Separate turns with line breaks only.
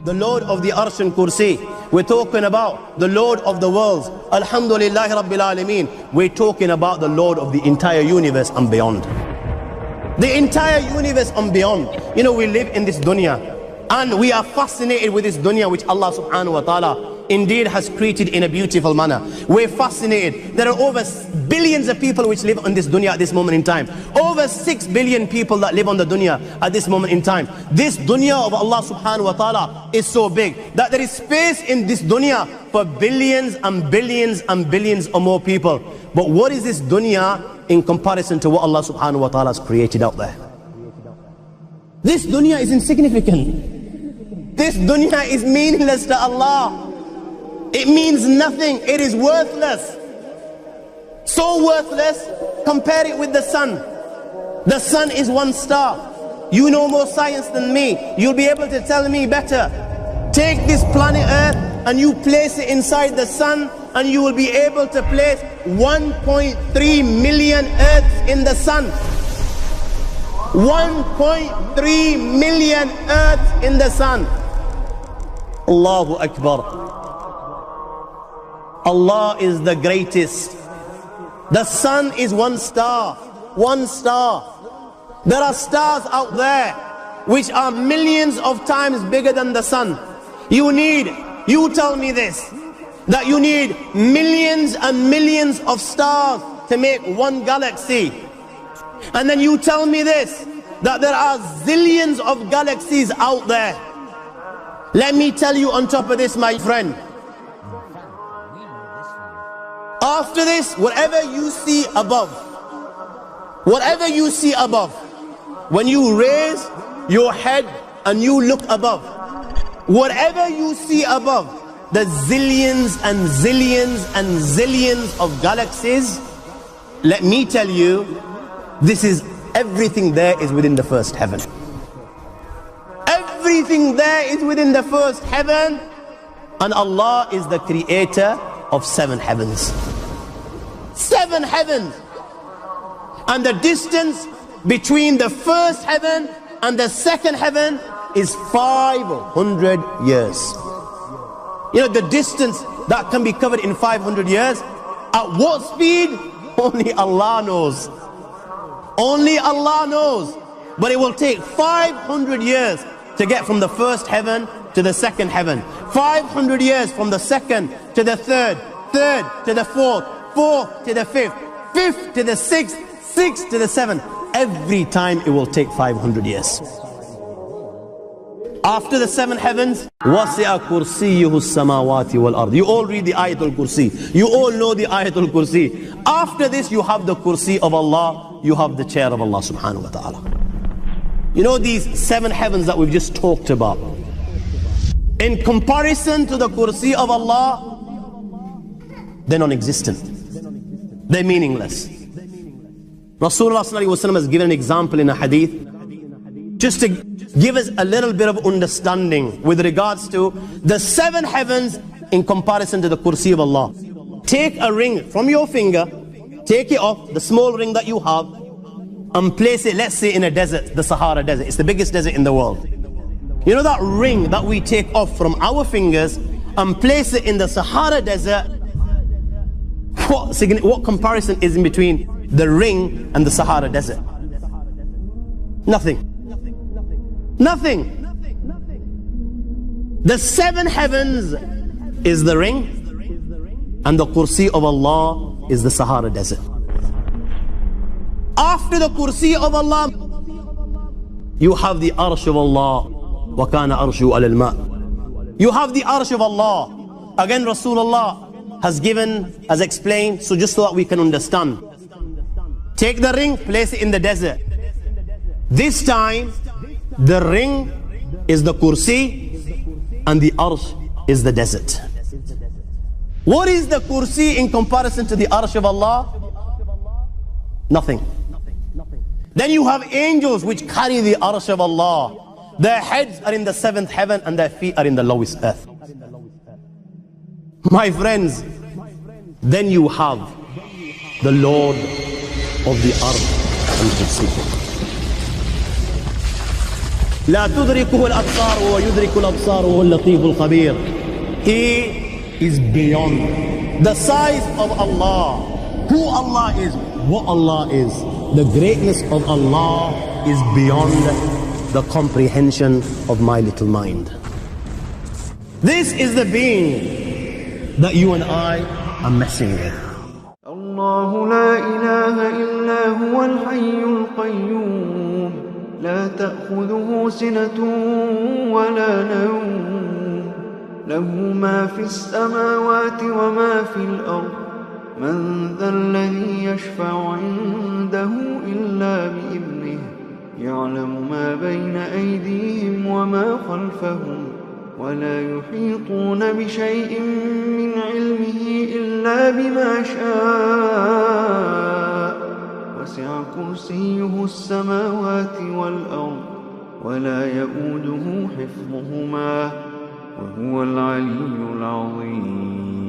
the Lord of the Arsh and Kursi. We're talking about the Lord of the worlds. Alhamdulillah Rabbil Alameen. We're talking about the Lord of the entire universe and beyond. The entire universe and beyond. You know, we live in this dunya and we are fascinated with this dunya which Allah subhanahu wa ta'ala indeed has created in a beautiful manner. We're fascinated. There are over billions of people which live on this dunya at this moment in time. Over 6 billion people that live on the dunya at this moment in time. This dunya of Allah subhanahu wa ta'ala is so big that there is space in this dunya for billions and billions and billions or more people. But what is this dunya in comparison to what Allah subhanahu wa ta'ala has created out there? This dunya is insignificant. This dunya is meaningless to Allah. It means nothing. It is worthless. So worthless, compare it with the sun. The sun is one star. You know more science than me. You'll be able to tell me better. Take this planet Earth and you place it inside the sun, and you will be able to place 1.3 million Earths in the sun. 1.3 million Earths in the sun. Allahu Akbar. Allah is the greatest. The sun is one star. One star. There are stars out there which are millions of times bigger than the sun. You tell me this, that you need millions and millions of stars to make one galaxy. And then you tell me this, that there are zillions of galaxies out there. Let me tell you on top of this, my friend. After this, whatever you see above, when you raise your head and you look above, whatever you see above, the zillions and zillions and zillions of galaxies, let me tell you, this is everything there is within the first heaven. Everything there is within the first heaven, and Allah is the creator of 7 heavens. 7 heavens. And the distance between the first heaven and the second heaven is 500 years. You know, the distance that can be covered in 500 years, at what speed? Only Allah knows. Only Allah knows. But it will take 500 years to get from the first heaven to the second heaven. 500 years from the second to the third, third to the fourth, fourth to the fifth, fifth to the sixth, sixth to the seventh. Every time it will take 500 years. After the 7 heavens, وَسِعَ كُرْسِيُّهُ السَّمَاوَاتِ وَالْأَرْضِ. You all read the Ayatul Kursi. You all know the Ayatul Kursi. After this, you have the Kursi of Allah. You have the chair of Allah subhanahu wa ta'ala. You know these 7 heavens that we've just talked about, in comparison to the Kursi of Allah, they're non-existent. They're meaningless. Rasulullah sallallahu alaihi wasallam has given an example in a hadith, just to give us a little bit of understanding with regards to the 7 heavens in comparison to the Kursi of Allah. Take a ring from your finger, take it off, the small ring that you have, and place it, let's say, in a desert, the Sahara Desert. It's the biggest desert in the world. You know that ring that we take off from our fingers and place it in the Sahara Desert? What comparison is in between the ring and the Sahara Desert? Nothing. Nothing. The 7 heavens is the ring, and the Kursi of Allah is the Sahara Desert. After the Kursi of Allah, you have the Arsh of Allah. وَكَانَ أَرْشُهُ عَلَى الْمَاءِ. You have the Arsh of Allah. Again, Rasulullah has explained, so just so that we can understand. Take the ring, place it in the desert. This time, the ring is the Kursi and the Arsh is the desert. What is the Kursi in comparison to the Arsh of Allah? Nothing. Then you have angels which carry the Arsh of Allah. Their heads are in the 7th heaven and their feet are in the lowest earth. My friends, then you have the Lord of the Arsh and Kursi. لا تدركه الأبصار وهو يدرك الأبصار وهو اللطيف الخبير. He is beyond the size of Allah, who Allah is, what Allah is. The greatness of Allah is beyond the comprehension of my little mind. This is the being that you and I are messing with.
الله لا إله إلا هو الحي القيوم لا تأخذه سنة ولا نوم له ما في السماوات وما في الأرض من ذا الذي يشفع عنده إلا بإذنه يعلم ما بين أيديهم وما خلفهم ولا يحيطون بشيء من علمه إلا بما شاء وسع كرسيه السماوات والأرض ولا يؤوده حفظهما وهو العلي العظيم.